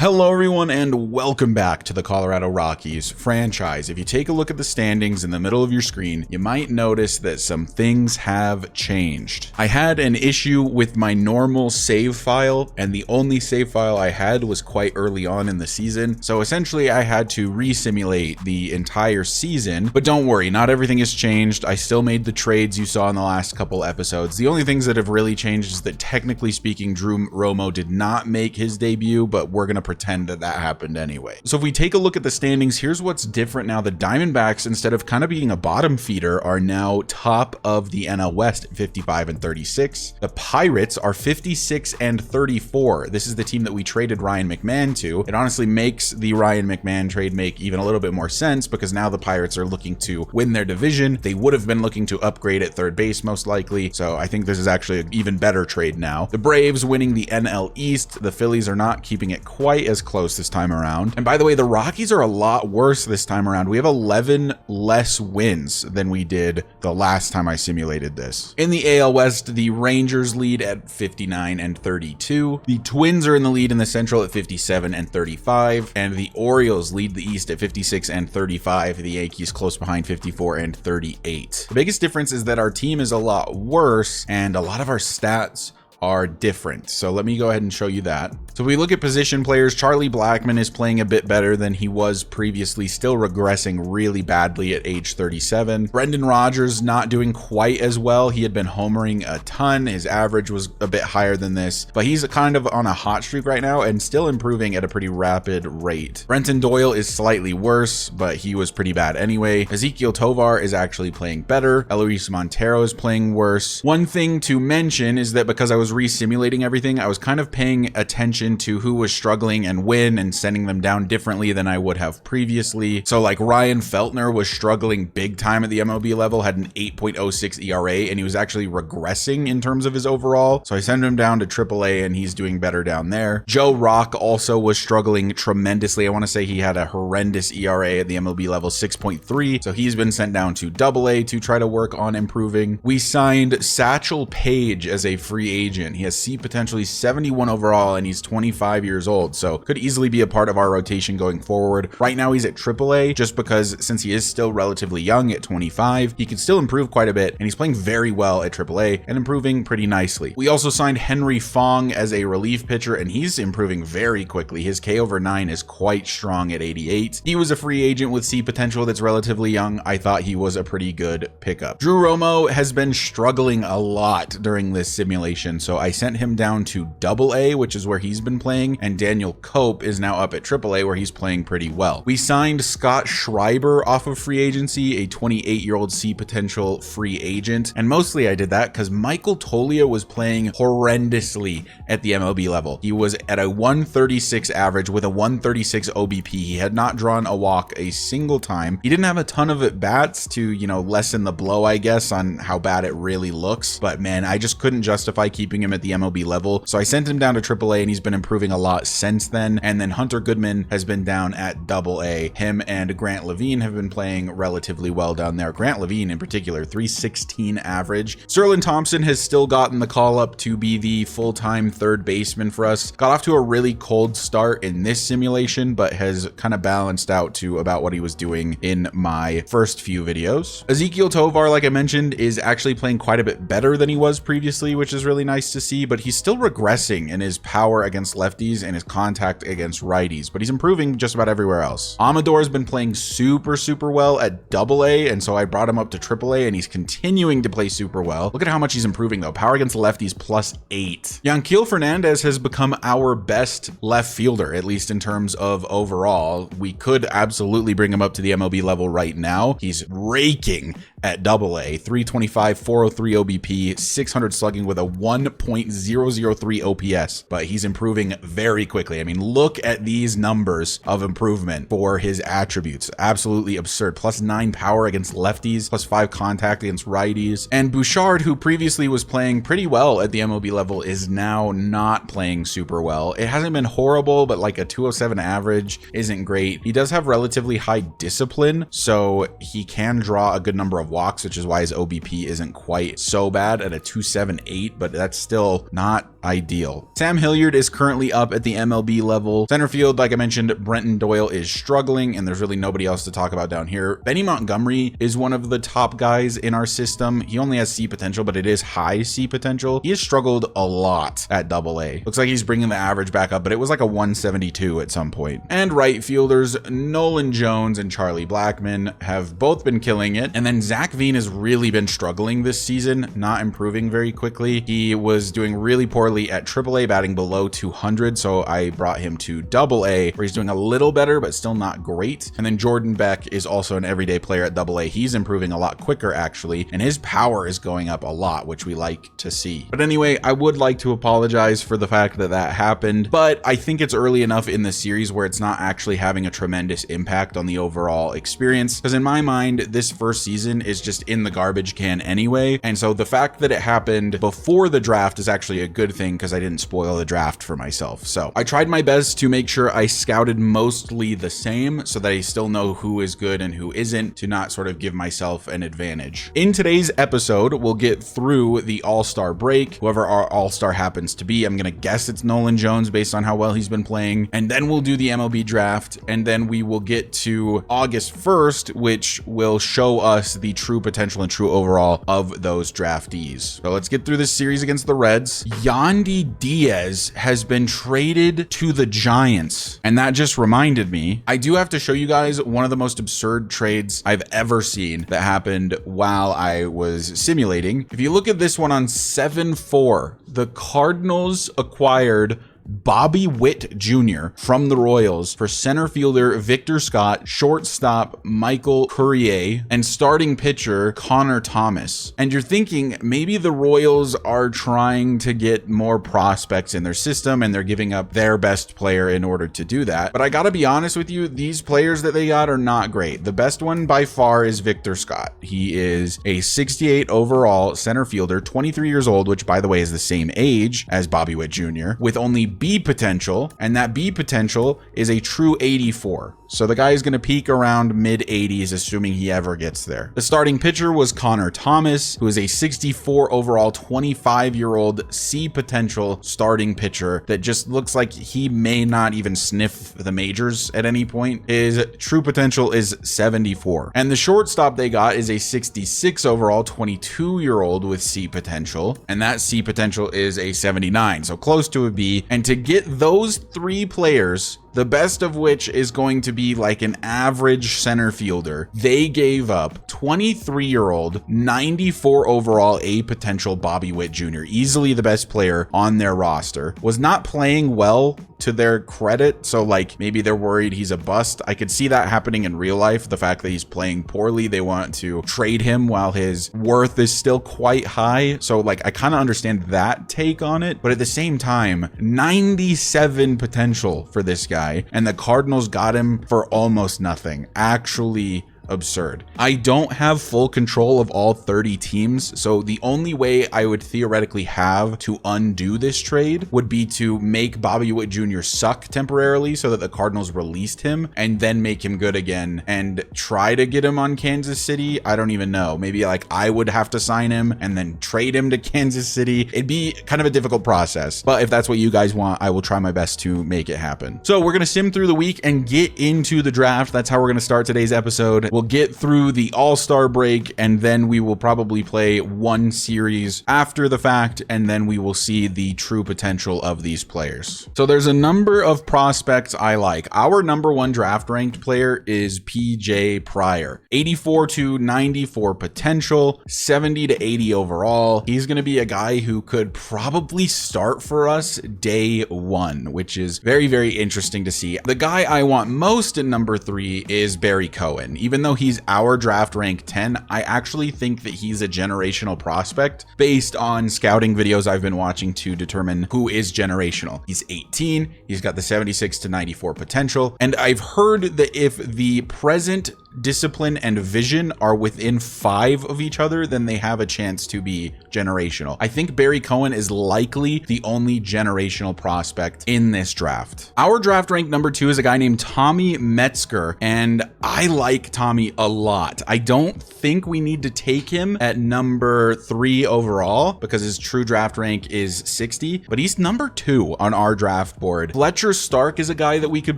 Hello everyone and welcome back to the Colorado Rockies franchise. If you take a look at the standings in the middle of your screen, you might notice that some things have changed. I had an issue with my normal save file, and the only save file I had was quite early on in the season. So essentially I had to re-simulate the entire season, but don't worry, not everything has changed. I still made the trades you saw in the last couple episodes. The only things that have really changed is that technically speaking, Drew Romo did not make his debut, but we're going to pretend that happened anyway. So if we take a look at the standings, here's what's different now. The Diamondbacks, instead of kind of being a bottom feeder, are now top of the NL West at 55 and 36. The Pirates are 56 and 34. This is the team that we traded Ryan McMahon to. It honestly makes the Ryan McMahon trade make even a little bit more sense because now the Pirates are looking to win their division. They would have been looking to upgrade at third base most likely. So I think this is actually an even better trade now. The Braves winning the NL East. The Phillies are not keeping it quite as close this time around. And by the way, the Rockies are a lot worse this time around. We have 11 less wins than we did the last time I simulated this. In the AL West, the Rangers lead at 59 and 32. The Twins are in the lead in the Central at 57 and 35. And the Orioles lead the East at 56 and 35. The Yankees close behind 54 and 38. The biggest difference is that our team is a lot worse and a lot of our stats are different. So let me go ahead and show you that. So we look at position players. Charlie Blackmon is playing a bit better than he was previously, still regressing really badly at age 37. Brendan Rodgers not doing quite as well. He had been homering a ton. His average was a bit higher than this, but he's kind of on a hot streak right now and still improving at a pretty rapid rate. Brenton Doyle is slightly worse, but he was pretty bad anyway. Ezequiel Tovar is actually playing better. Eloise Montero is playing worse. One thing to mention is that because I was re-simulating everything, I was kind of paying attention to who was struggling and when and sending them down differently than I would have previously. So like Ryan Feltner was struggling big time at the MLB level, had an 8.06 ERA, and he was actually regressing in terms of his overall. So I sent him down to AAA and he's doing better down there. Joe Rock also was struggling tremendously. I want to say he had a horrendous ERA at the MLB level, 6.3. So he's been sent down to AA to try to work on improving. We signed Satchel Paige as a free agent. He has C potential. He's 71 overall and he's 25 years old, so could easily be a part of our rotation going forward. Right now he's at AAA just because since he is still relatively young at 25, he can still improve quite a bit, and he's playing very well at AAA and improving pretty nicely. We also signed Henry Fong as a relief pitcher, and he's improving very quickly. His K/9 is quite strong at 88. He was a free agent with C potential that's relatively young. I thought he was a pretty good pickup. Drew Romo has been struggling a lot during this simulation, so I sent him down to AA, which is where he's been playing, and Daniel Cope is now up at AAA where he's playing pretty well. We signed Scott Schreiber off of free agency, a 28-year-old C potential free agent, and mostly I did that because Michael Toglia was playing horrendously at the MLB level. He was at a 136 average with a 136 OBP. He had not drawn a walk a single time. He didn't have a ton of at-bats to, lessen the blow, I guess, on how bad it really looks, but man, I just couldn't justify keeping him at the MLB level, so I sent him down to AAA, and he's been improving a lot since then. And then Hunter Goodman has been down at AA. Him and Grant Levine have been playing relatively well down there. Grant Levine in particular, 316 average. Sterling Thompson has still gotten the call up to be the full-time third baseman for us. Got off to a really cold start in this simulation, but has kind of balanced out to about what he was doing in my first few videos. Ezequiel Tovar, like I mentioned, is actually playing quite a bit better than he was previously, which is really nice to see, but he's still regressing in his power against lefties and his contact against righties, but he's improving just about everywhere else. Amador has been playing super well at AA, and so I brought him up to AAA, and he's continuing to play super well. Look at how much he's improving though. Power against lefties +8. Yanquiel Fernandez has become our best left fielder, at least in terms of overall. We could absolutely bring him up to the MLB level right now. He's raking at AA, 325, 403 OBP, 600 slugging with a 1.003 OPS, but he's improving very quickly. I mean, look at these numbers of improvement for his attributes. Absolutely absurd. +9 power against lefties, +5 contact against righties. And Bouchard, who previously was playing pretty well at the MLB level, is now not playing super well. It hasn't been horrible, but like a 207 average isn't great. He does have relatively high discipline, so he can draw a good number of walks, which is why his OBP isn't quite so bad at a 278, but that's still not ideal. Sam Hilliard is currently up at the MLB level. Center field, like I mentioned, Brenton Doyle is struggling, and there's really nobody else to talk about down here. Benny Montgomery is one of the top guys in our system. He only has C potential, but it is high C potential. He has struggled a lot at AA. Looks like he's bringing the average back up, but it was like a 172 at some point. And right fielders, Nolan Jones and Charlie Blackmon have both been killing it. And then Zach Veen has really been struggling this season, not improving very quickly. He was doing really poorly at AAA, batting below 200. So I brought him to AA, where he's doing a little better, but still not great. And then Jordan Beck is also an everyday player at AA. He's improving a lot quicker, actually, and his power is going up a lot, which we like to see. But anyway, I would like to apologize for the fact that that happened, but I think it's early enough in the series where it's not actually having a tremendous impact on the overall experience, because in my mind, this first season is just in the garbage can anyway. And so the fact that it happened before the draft is actually a good thing, because I didn't spoil the draft for myself. So I tried my best to make sure I scouted mostly the same so that I still know who is good and who isn't, to not sort of give myself an advantage. In today's episode, we'll get through the All-Star break, whoever our All-Star happens to be. I'm gonna guess it's Nolan Jones based on how well he's been playing, and then we'll do the MLB draft, and then we will get to August 1st, which will show us the true potential and true overall of those draftees. So let's get through this series against the Reds. Yandy Diaz has been traded to the Giants, and that just reminded me, I do have to show you guys one of the most absurd trades I've ever seen that happened while I was simulating. If you look at this one on 7-4, the Cardinals acquired Bobby Witt Jr. from the Royals for center fielder Victor Scott, shortstop Michael Courier, and starting pitcher Connor Thomas. And you're thinking maybe the Royals are trying to get more prospects in their system and they're giving up their best player in order to do that. But I gotta be honest with you, these players that they got are not great. The best one by far is Victor Scott. He is a 68 overall center fielder, 23 years old, which by the way is the same age as Bobby Witt Jr., with only B potential, and that B potential is a true 84. So the guy is going to peak around mid 80s, assuming he ever gets there. The starting pitcher was Connor Thomas, who is a 64 overall, 25-year-old C potential starting pitcher that just looks like he may not even sniff the majors at any point. His true potential is 74. And the shortstop they got is a 66 overall, 22-year-old with C potential, and that C potential is a 79, so close to a B. And to get those three players, the best of which is going to be like an average center fielder, they gave up 23-year-old, 94 overall A potential Bobby Witt Jr., easily the best player on their roster, was not playing well to their credit. So like maybe they're worried he's a bust. I could see that happening in real life. The fact that he's playing poorly, they want to trade him while his worth is still quite high. So like I kind of understand that take on it, but at the same time, 97 potential for this guy, and the Cardinals got him for almost nothing. Actually absurd. I don't have full control of all 30 teams, so the only way I would theoretically have to undo this trade would be to make Bobby Witt Jr. suck temporarily so that the Cardinals released him, and then make him good again and try to get him on Kansas City. I don't even know. Maybe like I would have to sign him and then trade him to Kansas City. It'd be kind of a difficult process, but if that's what you guys want, I will try my best to make it happen. So we're going to sim through the week and get into the draft. That's how we're going to start today's episode. We'll get through the All-Star break, and then we will probably play one series after the fact, and then we will see the true potential of these players. So there's a number of prospects I like. Our number one draft ranked player is PJ Pryor. 84 to 94 potential, 70 to 80 overall. He's going to be a guy who could probably start for us day one, which is very, very interesting to see. The guy I want most in number 3 is Barry Cohen. Even though he's our draft rank 10, I actually think that he's a generational prospect based on scouting videos I've been watching to determine who is generational. He's 18, he's got the 76 to 94 potential, and I've heard that if the present discipline and vision are within 5 of each other, then they have a chance to be generational. I think Barry Cohen is likely the only generational prospect in this draft. Our draft rank number 2 is a guy named Tommy Metzger, and I like Tommy a lot. I don't think we need to take him at number 3 overall because his true draft rank is 60, but he's number 2 on our draft board. Fletcher Stark is a guy that we could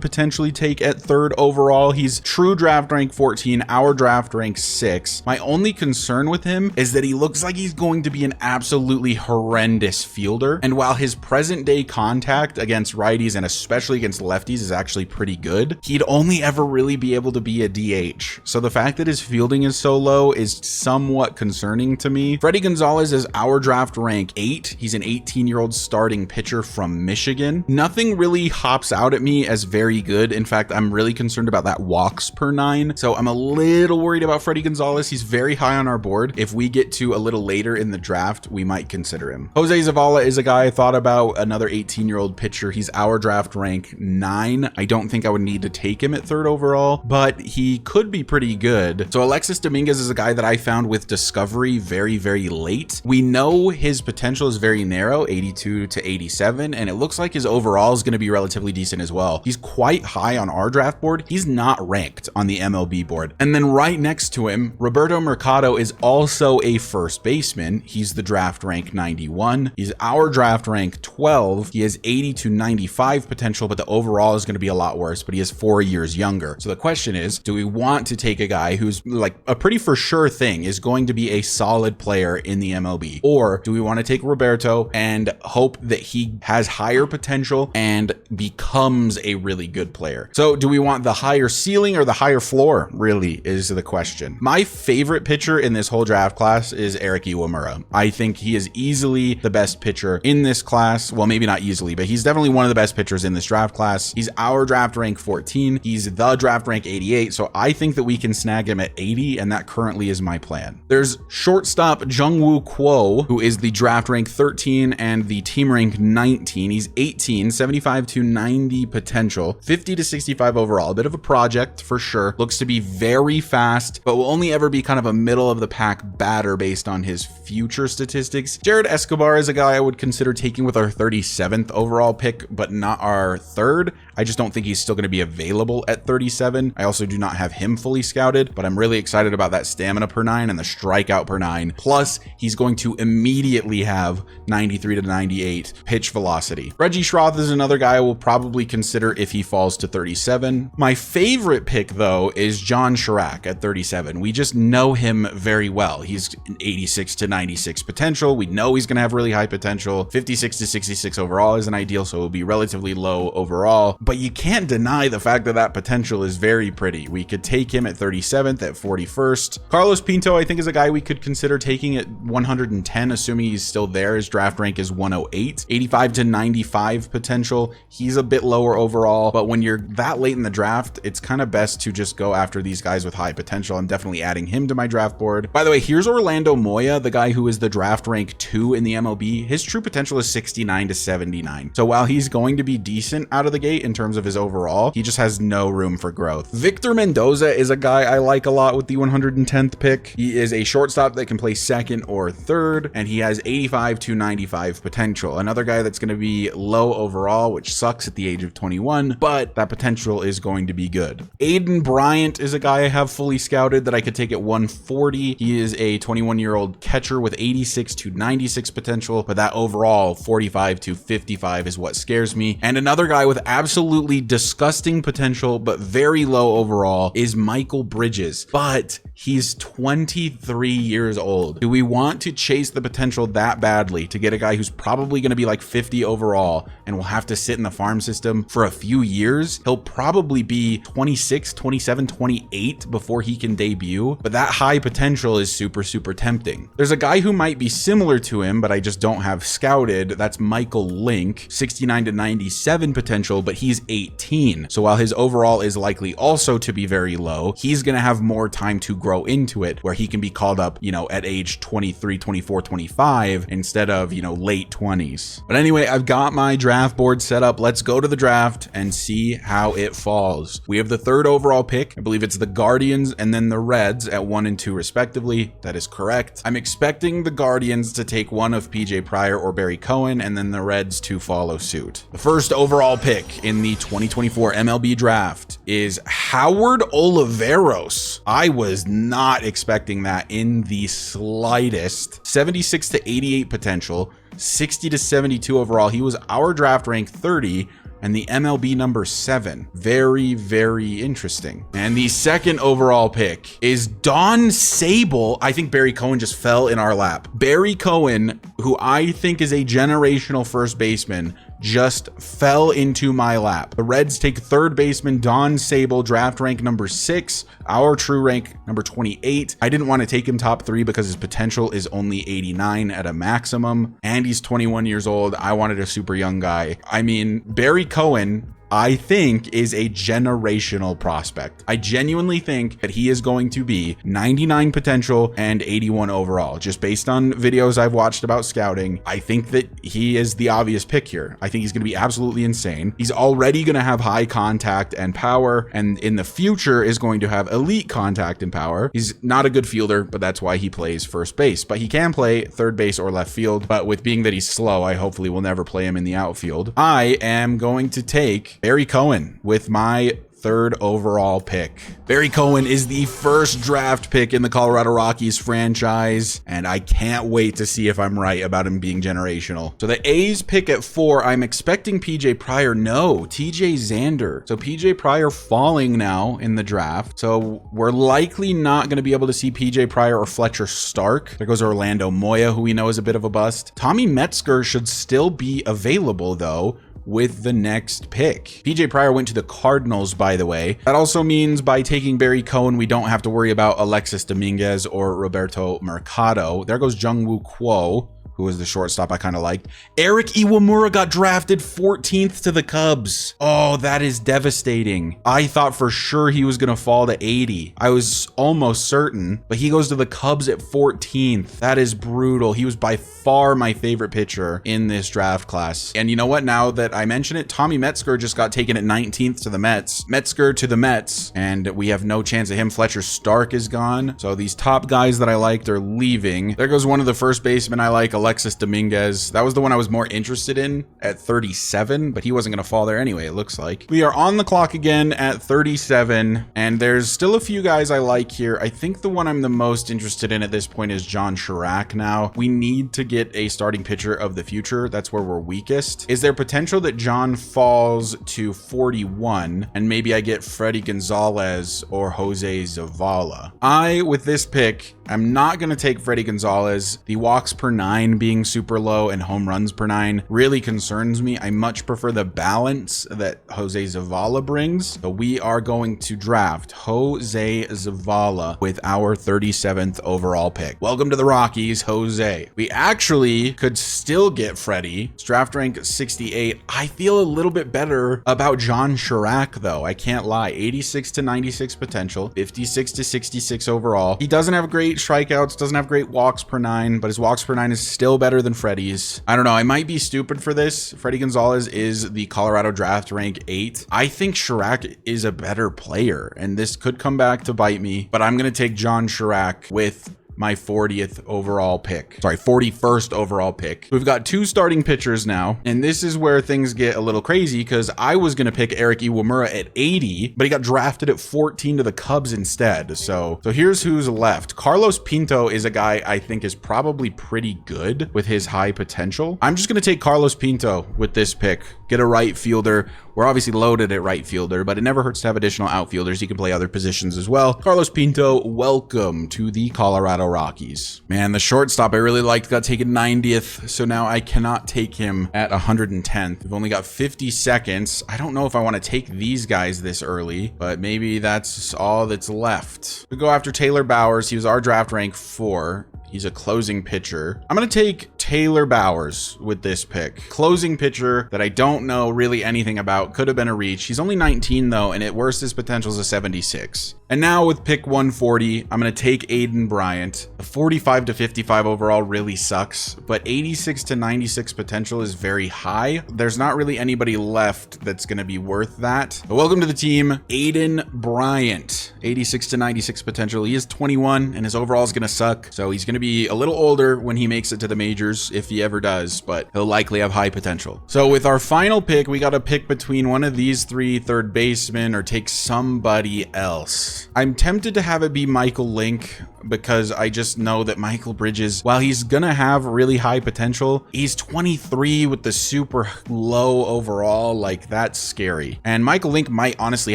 potentially take at 3rd overall. He's true draft rank 14, our draft rank 6. My only concern with him is that he looks like he's going to be an absolutely horrendous fielder, and while his present day contact against righties and especially against lefties is actually pretty good, he'd only ever really be able to be a DH. So the fact that his fielding is so low is somewhat concerning to me. Freddie Gonzalez is our draft rank 8. He's an 18-year-old starting pitcher from Michigan. Nothing really hops out at me as very good. In fact, I'm really concerned about that walks per 9. So I'm a little worried about Freddie Gonzalez. He's very high on our board. If we get to a little later in the draft, we might consider him. Jose Zavala is a guy I thought about, another 18-year-old pitcher. He's our draft rank 9. I don't think I would need to take him at 3rd overall, but he could be pretty good. So Alexis Dominguez is a guy that I found with Discovery very, very late. We know his potential is very narrow, 82 to 87, and it looks like his overall is going to be relatively decent as well. He's quite high on our draft board. He's not ranked on the MLB board. And then right next to him, Roberto Mercado is also a first baseman. He's the draft rank 91. He's our draft rank 12. He has 80 to 95 potential, but the overall is going to be a lot worse, but he is 4 years younger. So the question is, do we want to take a guy who's like a pretty for sure thing is going to be a solid player in the MLB? Or do we want to take Roberto and hope that he has higher potential and becomes a really good player? So do we want the higher ceiling or the higher floor, really, is the question. My favorite pitcher in this whole draft class is Eric Iwamura. I think he is easily the best pitcher in this class. Well, maybe not easily, but he's definitely one of the best pitchers in this draft class. He's our draft rank 14. He's the draft rank 88. So I think that we can snag him at 80, and that currently is my plan. There's shortstop Jungwoo Kuo, who is the draft rank 13 and the team rank 19. He's 18, 75 to 90 potential, 50 to 65 overall. A bit of a project for sure. Looks to be very fast, but will only ever be kind of a middle of the pack batter based on his future statistics. Jared Escobar is a guy I would consider taking with our 37th overall pick, but not our 3rd. I just don't think he's still going to be available at 37. I also do not have him fully scouted, but I'm really excited about that stamina per 9 and the strikeout per 9. Plus, he's going to immediately have 93 to 98 pitch velocity. Reggie Schroth is another guy I will probably consider if he falls to 37. My favorite pick, though, is John Chirac at 37. We just know him very well. He's 86 to 96 potential. We know he's going to have really high potential. 56 to 66 overall is an ideal, so it will be relatively low overall. But you can't deny the fact that that potential is very pretty. We could take him at 37th, at 41st. Carlos Pinto, I think, is a guy we could consider taking at 110, assuming he's still there. His draft rank is 108. 85 to 95 potential. He's a bit lower overall, but when you're that late in the draft, it's kind of best to just go after these guys with high potential. I'm definitely adding him to my draft board. By the way, here's Orlando Moya, the guy who is the draft rank 2 in the MLB. His true potential is 69 to 79. So while he's going to be decent out of the gate in terms of his overall, he just has no room for growth. Victor Mendoza is a guy I like a lot with the 110th pick. He is a shortstop that can play 2nd or 3rd, and he has 85 to 95 potential. Another guy that's going to be low overall, which sucks at the age of 21, but that potential is going to be good. Aiden Bryant is a guy I have fully scouted that I could take at 140. He is a 21-year-old catcher with 86 to 96 potential, but that overall 45 to 55 is what scares me. And another guy with absolutely disgusting potential, but very low overall is Michael Bridges, but he's 23 years old. Do we want to chase the potential that badly to get a guy who's probably going to be like 50 overall and will have to sit in the farm system for a few years? He'll probably be 26, 27, 28 before he can debut, but that high potential is super, super tempting. There's a guy who might be similar to him, but I just don't have scouted. That's Michael Link, 69 to 97 potential, but he's is 18. So while his overall is likely also to be very low, he's going to have more time to grow into it, where he can be called up, you know, at age 23, 24, 25 instead of, you know, late 20s. But anyway, I've got my draft board set up. Let's go to the draft and see how it falls. We have the 3rd overall pick. I believe it's the Guardians and then the Reds at 1 and 2 respectively. That is correct. I'm expecting the Guardians to take one of PJ Pryor or Barry Cohen, and then the Reds to follow suit. The 1st overall pick in the 2024 MLB draft is Howard Oliveros. I was not expecting that in the slightest. 76 to 88 potential, 60 to 72 overall. He was our draft rank 30 and the MLB number 7. Very, very interesting. And the 2nd overall pick is Don Sable. I think Barry Cohen just fell in our lap. Barry Cohen, who I think is a generational first baseman, just fell into my lap. The Reds take 3rd baseman Don Sable, draft rank number 6, our true rank number 28. I didn't want to take him top 3 because his potential is only 89 at a maximum, and he's 21 years old. I wanted a super young guy. I mean, Barry Cohen, I think, is a generational prospect. I genuinely think that he is going to be 99 potential and 81 overall. Just based on videos I've watched about scouting, I think that he is the obvious pick here. I think he's going to be absolutely insane. He's already going to have high contact and power, and in the future is going to have elite contact and power. He's not a good fielder, but that's why he plays first base. But he can play 3rd base or left field. But with being that he's slow, I hopefully will never play him in the outfield. I am going to take Barry Cohen with my 3rd overall pick. Barry Cohen is the 1st draft pick in the Colorado Rockies franchise, and I can't wait to see if I'm right about him being generational. So the A's pick at 4, I'm expecting PJ Pryor. No, TJ Xander. So PJ Pryor falling now in the draft. So we're likely not going to be able to see PJ Pryor or Fletcher Stark. There goes Orlando Moya, who we know is a bit of a bust. Tommy Metzger should still be available though with the next pick. PJ Pryor went to the Cardinals, by the way. That also means by taking Barry Cohen, we don't have to worry about Alexis Dominguez or Roberto Mercado. There goes Jungwoo Kwo, who was the shortstop I kind of liked. Eric Iwamura got drafted 14th to the Cubs. Oh, that is devastating. I thought for sure he was going to fall to 80. I was almost certain, but he goes to the Cubs at 14th. That is brutal. He was by far my favorite pitcher in this draft class. And you know what? Now that I mention it, Tommy Metzger just got taken at 19th to the Mets. Metzger to the Mets, and we have no chance of him. Fletcher Stark is gone. So these top guys that I liked are leaving. There goes one of the first basemen I like, Alexis Dominguez. That was the one I was more interested in at 37, but he wasn't going to fall there anyway, it looks like. We are on the clock again at 37, and there's still a few guys I like here. I think the one I'm the most interested in at this point is John Chirac now. We need to get a starting pitcher of the future. That's where we're weakest. Is there potential that John falls to 41, and maybe I get Freddie Gonzalez or Jose Zavala? With this pick, I'm not going to take Freddie Gonzalez. The walks per 9 being super low and home runs per 9 really concerns me. I much prefer the balance that Jose Zavala brings. So we are going to draft Jose Zavala with our 37th overall pick. Welcome to the Rockies, Jose. We actually could still get Freddie. It's draft rank 68. I feel a little bit better about John Chirac though. I can't lie. 86 to 96 potential, 56 to 66 overall. He doesn't have great strikeouts, doesn't have great walks per 9, but his walks per 9 is still better than Freddie's. I don't know. I might be stupid for this. Freddie Gonzalez is the Colorado draft rank 8. I think Chirac is a better player, and this could come back to bite me, but I'm going to take John Chirac with my 40th overall pick. Sorry, 41st overall pick. We've got 2 starting pitchers now, and this is where things get a little crazy because I was going to pick Eric Iwamura at 80, but he got drafted at 14 to the Cubs instead. So here's who's left. Carlos Pinto is a guy I think is probably pretty good with his high potential. I'm just going to take Carlos Pinto with this pick. Get a right fielder. We're obviously loaded at right fielder, but it never hurts to have additional outfielders. You can play other positions as well. Carlos Pinto, welcome to the Colorado Rockies. Man, the shortstop I really liked got taken 90th, so now I cannot take him at 110th. We've only got 50 seconds. I don't know if I want to take these guys this early, but maybe that's all that's left. We go after Taylor Bowers. He was our draft rank 4. He He's a closing pitcher. I'm going to take Taylor Bowers with this pick. Closing pitcher that I don't know really anything about. Could have been a reach. He's only 19 though, and at worst his potential is a 76. And now with pick 140, I'm going to take Aiden Bryant. The 45 to 55 overall really sucks, but 86 to 96 potential is very high. There's not really anybody left that's going to be worth that. But welcome to the team, Aiden Bryant. 86 to 96 potential. He is 21 and his overall is going to suck. So he's going to be a little older when he makes it to the majors, if he ever does, but he'll likely have high potential. So with our final pick, we got to pick between one of these three third basemen or take somebody else. I'm tempted to have it be Michael Link because I just know that Michael Bridges, while he's gonna have really high potential, he's 23 with the super low overall. Like, that's scary. And Michael Link might honestly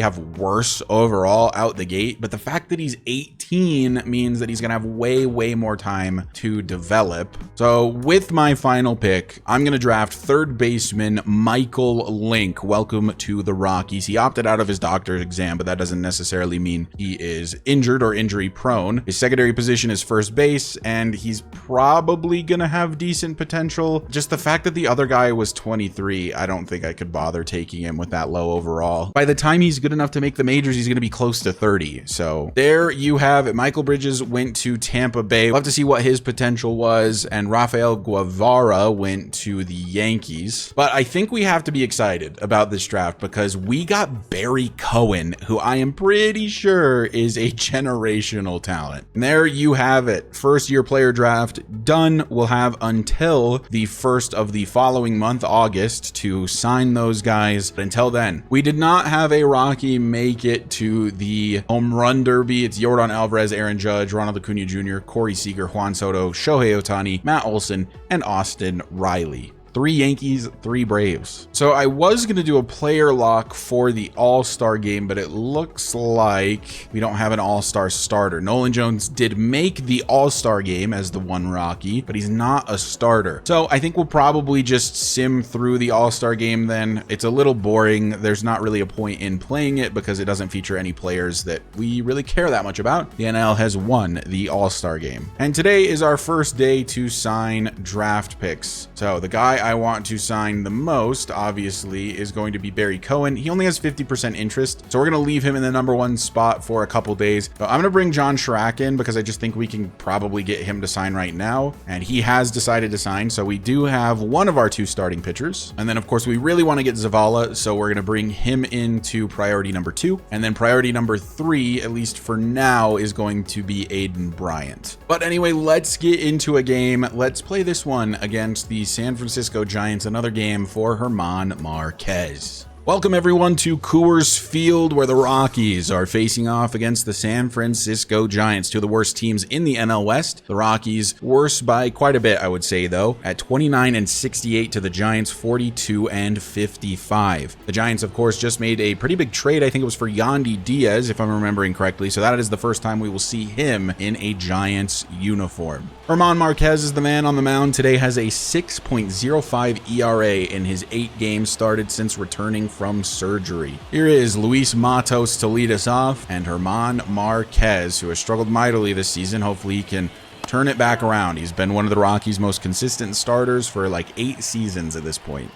have worse overall out the gate, but the fact that he's 18 means that he's gonna have way more time to develop. So with my final pick, I'm gonna draft third baseman Michael Link. Welcome to the Rockies. He opted out of his doctor's exam, but that doesn't necessarily mean he is injured or injury prone. His secondary position is first base, and he's probably gonna have decent potential. Just the fact that the other guy was 23, I don't think I could bother taking him with that low overall. By the time he's good enough to make the majors, he's gonna be close to 30. So there you have it. Michael Bridges went to Tampa Bay. We'll have to see what his potential was, and Rafael Guevara went to the Yankees. But I think we have to be excited about this draft because we got Barry Cohen, who I am pretty sure is a generational talent. And there you have it. First year player draft done. We'll have until the first of the following month, August, to sign those guys. But until then, we did not have a Rocky make it to the home run derby. It's Yordan Alvarez, Aaron Judge, Ronald Acuna Jr., Corey Seager, Juan Soto, Shohei Ohtani, Matt Olson, and Austin Riley. 3 Yankees, 3 Braves. So I was going to do a player lock for the All-Star game, but it looks like we don't have an All-Star starter. Nolan Jones did make the All-Star game as the one Rocky, but he's not a starter. So I think we'll probably just sim through the All-Star game then. It's a little boring. There's not really a point in playing it because it doesn't feature any players that we really care that much about. The NL has won the All-Star game. And today is our first day to sign draft picks. So the guy I want to sign the most, obviously, is going to be Barry Cohen. He only has 50% interest, so we're going to leave him in the #1 spot for a couple days. But I'm going to bring John Schrack in because I just think we can probably get him to sign right now, and he has decided to sign, so we do have one of our 2 starting pitchers. And then, of course, we really want to get Zavala, so we're going to bring him into priority number 2, and then priority number 3, at least for now, is going to be Aiden Bryant. But anyway, let's get into a game. Let's play this one against the San Francisco Giants, another game for German Marquez. Welcome everyone to Coors Field, where the Rockies are facing off against the San Francisco Giants, 2 of the worst teams in the NL West. The Rockies worse by quite a bit, I would say, though, at 29-68 to the Giants 42-55. The Giants, of course, just made a pretty big trade. I think it was for Yandy Diaz, if I'm remembering correctly. So that is the first time we will see him in a Giants uniform. German Marquez is the man on the mound today, has a 6.05 ERA in his 8 games started since returning from surgery. Here is Luis Matos to lead us off, and German Marquez, who has struggled mightily this season. Hopefully he can turn it back around. He's been one of the Rockies' most consistent starters for like 8 seasons at this point.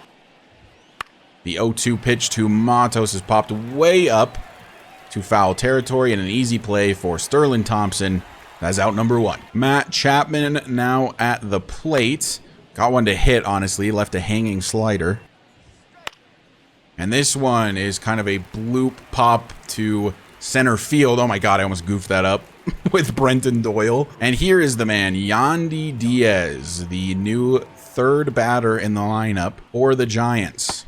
The 0-2 pitch to Matos is popped way up to foul territory, and an easy play for Sterling Thompson. That's out number 1. Matt Chapman now at the plate. Got one to hit, honestly. Left a hanging slider. And this one is kind of a bloop pop to center field. Oh my God, I almost goofed that up with Brenton Doyle. And here is the man, Yandy Diaz, the new 3rd batter in the lineup for the Giants.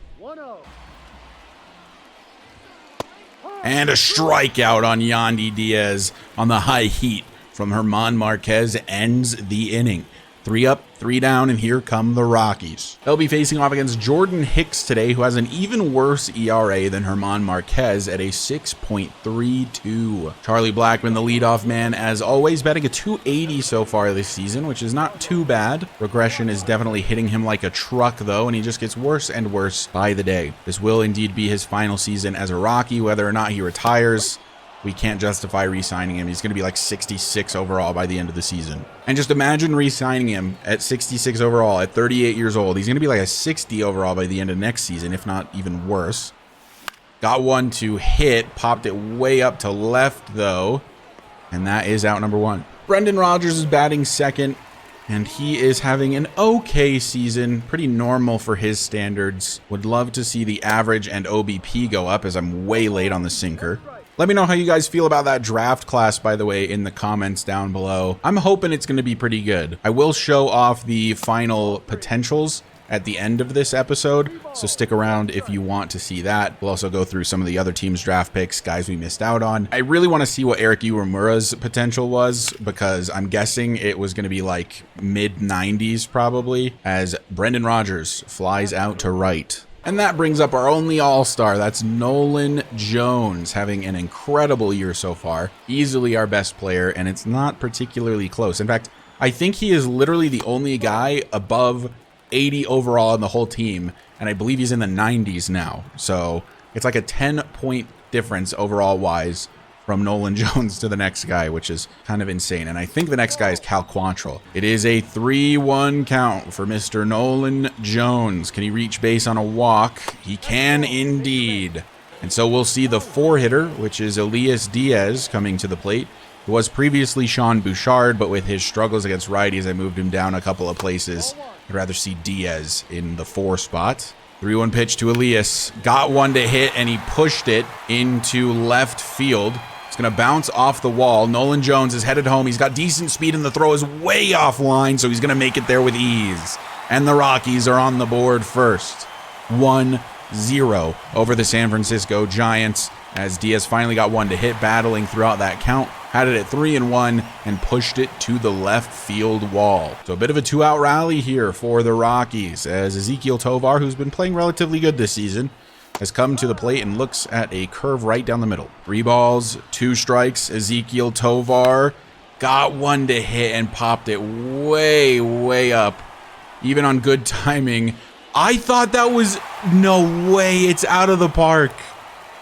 And a strikeout on Yandy Diaz on the high heat from German Marquez ends the inning. 3 up, 3 down, and here come the Rockies. They'll be facing off against Jordan Hicks today, who has an even worse ERA than German Marquez at a 6.32. Charlie Blackmon, the leadoff man, as always, batting a 280 so far this season, which is not too bad. Regression is definitely hitting him like a truck, though, and he just gets worse and worse by the day. This will indeed be his final season as a Rocky, whether or not he retires. we can't justify re-signing him. He's going to be like 66 overall by the end of the season. And just imagine re-signing him at 66 overall at 38 years old. He's going to be like a 60 overall by the end of next season, if not even worse. Got one to hit, popped it way up to left though, and that is out number 1. Brendan Rodgers is batting second, and he is having an okay season, pretty normal for his standards. Would love to see the average and OBP go up, as I'm way late on the sinker. Let me know how you guys feel about that draft class, by the way, in the comments down below. I'm hoping it's going to be pretty good. I will show off the final potentials at the end of this episode, so stick around if you want to see that. We'll also go through some of the other teams' draft picks, guys we missed out on. I really want to see what Eric Uemura's potential was, because I'm guessing it was going to be like mid-90s probably, as Brendan Rodgers flies out to right. And that brings up our only all-star. That's Nolan Jones, having an incredible year so far. Easily our best player, and it's not particularly close. In fact, I think he is literally the only guy above 80 overall in the whole team, and I believe he's in the 90s now. So it's like a 10-point difference overall wise from Nolan Jones to the next guy, which is kind of insane. And I think the next guy is Cal Quantrill. It is a 3-1 count for Mr. Nolan Jones. Can he reach base on a walk? He can indeed. And so we'll see the 4-hitter, which is Elias Diaz, coming to the plate. It was previously Sean Bouchard, but with his struggles against righties, I moved him down a couple of places. I'd rather see Diaz in the 4 spot. 3-1 pitch to Elias. Got one to hit, and he pushed it into left field. It's going to bounce off the wall. Nolan Jones is headed home. He's got decent speed, and the throw is way offline, so he's going to make it there with ease. And the Rockies are on the board first. 1-0 over the San Francisco Giants, as Diaz finally got one to hit, battling throughout that count. Had it at 3-1 and pushed it to the left field wall. So a bit of a 2-out rally here for the Rockies, as Ezekiel Tovar, who's been playing relatively good this season, has come to the plate and looks at a curve right down the middle. 3 balls, 2 strikes. Ezekiel Tovar got one to hit and popped it way, way up, even on good timing. I thought that was, no way, it's out of the park.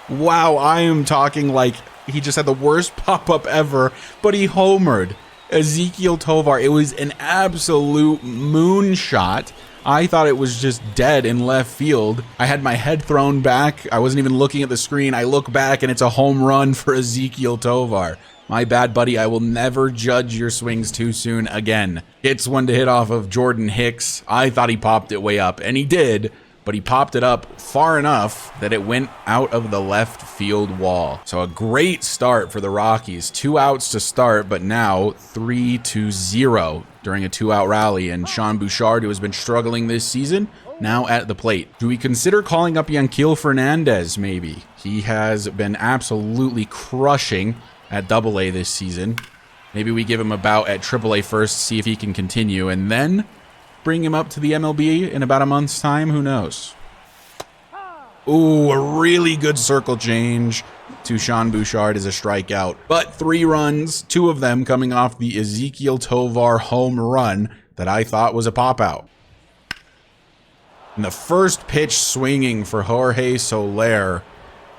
Wow, I am talking like he just had the worst pop-up ever, but he homered. Ezekiel Tovar, it was an absolute moonshot. I thought it was just dead in left field. I had my head thrown back. I wasn't even looking at the screen. I look back, and it's a home run for Ezekiel Tovar. My bad, buddy. I will never judge your swings too soon again. Gets one to hit off of Jordan Hicks. I thought he popped it way up, and he did, but he popped it up far enough that it went out of the left field wall. So a great start for the Rockies. 2 outs to start, but now 3-0 during a 2-out rally. And Sean Bouchard, who has been struggling this season, now at the plate. Do we consider calling up Yanquiel Fernandez, maybe? He has been absolutely crushing at AA this season. Maybe we give him a bout at AAA first, see if he can continue, and then bring him up to the MLB in about a month's time. Who knows? Ooh, a really good circle change to Sean Bouchard is a strikeout. But 3 runs, 2 of them coming off the Ezekiel Tovar home run that I thought was a pop-out. And the first pitch swinging for Jorge Soler.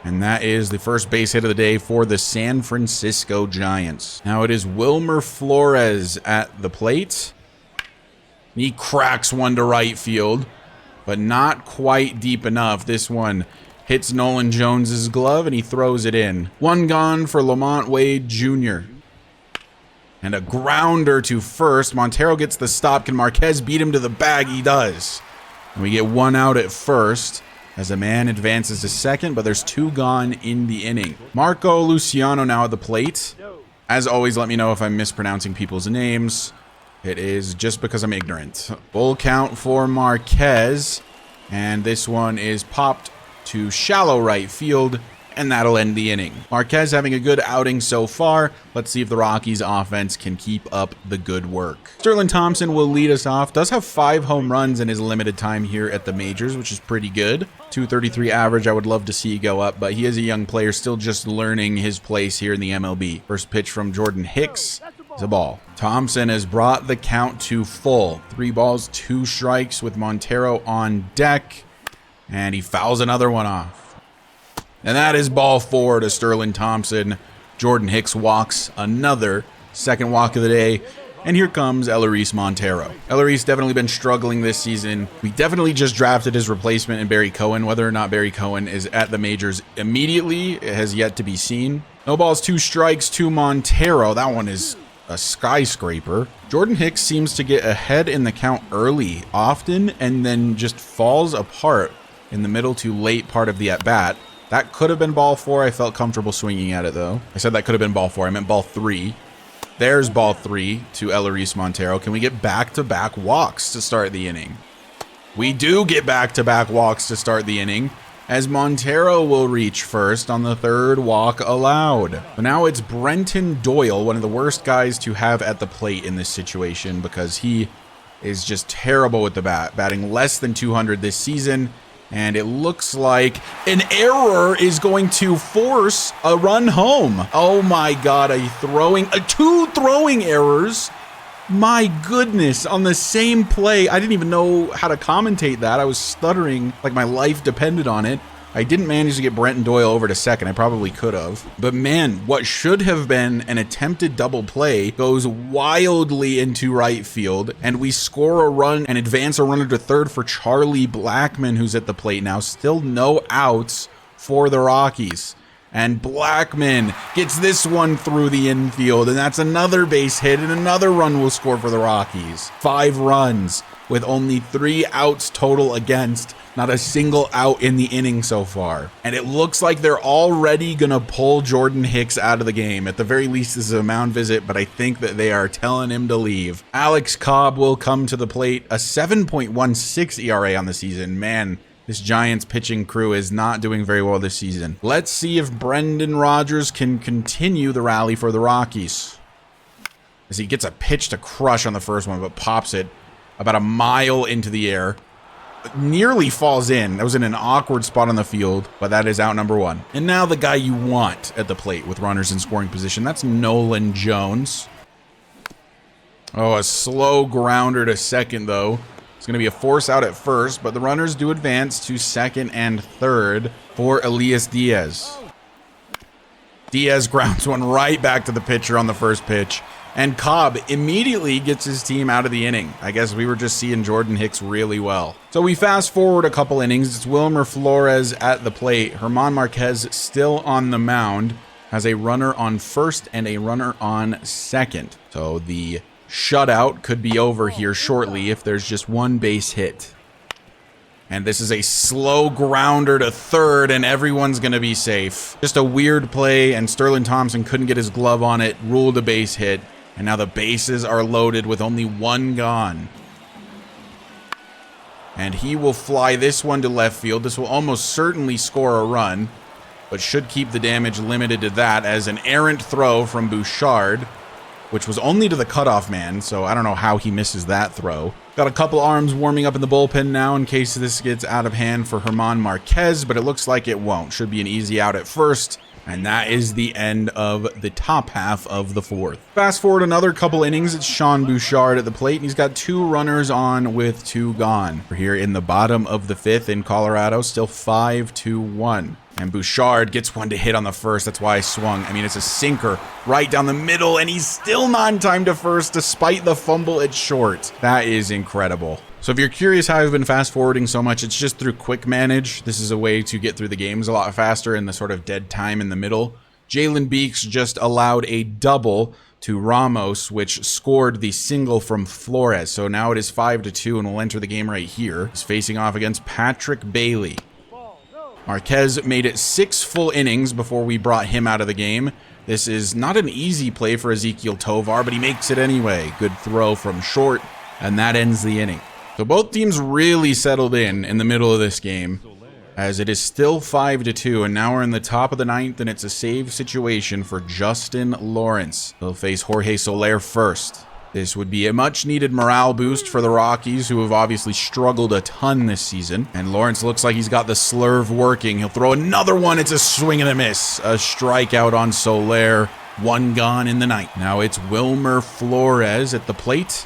And that is the first base hit of the day for the San Francisco Giants. Now it is Wilmer Flores at the plate. He cracks one to right field, but not quite deep enough. This one hits Nolan Jones's glove, and he throws it in. 1 gone for Lamont Wade Jr. And a grounder to first. Montero gets the stop. Can Marquez beat him to the bag? He does. And we get 1 out at first as a man advances to second, but there's 2 gone in the inning. Marco Luciano now at the plate. As always, let me know if I'm mispronouncing people's names. It is just because I'm ignorant. Full count for Marquez, and this one is popped to shallow right field, and that'll end the inning. Marquez having a good outing so far. Let's see if the Rockies offense can keep up the good work. Sterling Thompson will lead us off. Does have 5 home runs in his limited time here at the majors, which is pretty good. 233 average. I would love to see go up, but he is a young player still just learning his place here in the MLB. First pitch from Jordan Hicks is a ball. Thompson has brought the count to full. 3 balls, 2 strikes with Montero on deck, and he fouls another one off. And that is ball 4 to Sterling Thompson Jordan Hicks walks another, second walk of the day. And here comes Eleris Montero. Eleris definitely been struggling this season. We definitely just drafted his replacement in Barry Cohen. Whether or not Barry Cohen is at the majors immediately has yet to be seen. No balls, 2 strikes to Montero. That one is a skyscraper. Jordan Hicks seems to get ahead in the count early, often, and then just falls apart in the middle to late part of the at-bat. That could have been ball 4. I felt comfortable swinging at it, though. I said that could have been ball 4. I meant ball 3. There's ball 3 to Eleris Montero. Can we get back-to-back walks to start the inning? We do get back-to-back walks to start the inning, as Montero will reach first on the 3rd walk allowed. But now it's Brenton Doyle, one of the worst guys to have at the plate in this situation because he is just terrible with the bat, batting less than 200 this season. And it looks like an error is going to force a run home. Oh my God, two throwing errors. My goodness, on the same play. I didn't even know how to commentate that. I was stuttering like my life depended on it. I didn't manage to get Brenton Doyle over to second. I probably could have. But man, what should have been an attempted double play goes wildly into right field, and we score a run and advance a runner to third for Charlie Blackmon, who's at the plate now. Still no outs for the Rockies. And Blackmon gets this one through the infield, and that's another base hit, and another run will score for the Rockies. 5 runs with only 3 outs total against. Not a single out in the inning so far. And it looks like they're already going to pull Jordan Hicks out of the game. At the very least, this is a mound visit, but I think that they are telling him to leave. Alex Cobb will come to the plate. A 7.16 ERA on the season. Man, this Giants pitching crew is not doing very well this season. Let's see if Brendan Rodgers can continue the rally for the Rockies. As he gets a pitch to crush on the first one, but pops it about a mile into the air. Nearly falls in. That was in an awkward spot on the field, but that is out number 1. And now the guy you want at the plate with runners in scoring position. That's Nolan Jones. Oh, a slow grounder to second, though. It's going to be a force out at first, but the runners do advance to second and third for Elias Diaz. Diaz grounds one right back to the pitcher on the first pitch. And Cobb immediately gets his team out of the inning. I guess we were just seeing Jordan Hicks really well. So we fast forward a couple innings. It's Wilmer Flores at the plate. German Marquez still on the mound. Has a runner on first and a runner on second. So the shutout could be over here shortly if there's just 1 base hit. And this is a slow grounder to third, and everyone's going to be safe. Just a weird play, and Sterling Thompson couldn't get his glove on it. Ruled a base hit. And now the bases are loaded with only 1 gone. And he will fly this one to left field. This will almost certainly score a run, but should keep the damage limited to that, as an errant throw from Bouchard, which was only to the cutoff man, so I don't know how he misses that throw. Got a couple arms warming up in the bullpen now in case this gets out of hand for German Marquez, but it looks like it won't. Should be an easy out at first. And that is the end of the top half of the 4th. Fast forward another couple innings. It's Sean Bouchard at the plate, and he's got 2 runners on with 2 gone. We're here in the bottom of the 5th in Colorado, still 5-1. And Bouchard gets one to hit on the first. That's why I swung. I mean, it's a sinker right down the middle, and he's still not in time to first despite the fumble at short. That is incredible. So if you're curious how I've been fast forwarding so much, it's just through Quick Manage. This is a way to get through the games a lot faster in the sort of dead time in the middle. Jalen Beeks just allowed a double to Ramos, which scored the single from Flores. So now it is 5-2, and we'll enter the game right here. He's facing off against Patrick Bailey. Marquez made it 6 full innings before we brought him out of the game. This is not an easy play for Ezequiel Tovar, but he makes it anyway. Good throw from short, and that ends the inning. So both teams really settled in the middle of this game, as it is still 5-2, and now we're in the top of the 9th, and it's a save situation for Justin Lawrence. He'll face Jorge Soler first. This would be a much-needed morale boost for the Rockies, who have obviously struggled a ton this season. And Lawrence looks like he's got the slurve working. He'll throw another one. It's a swing and a miss. A strikeout on Soler. 1 gone in the 9th. Now it's Wilmer Flores at the plate.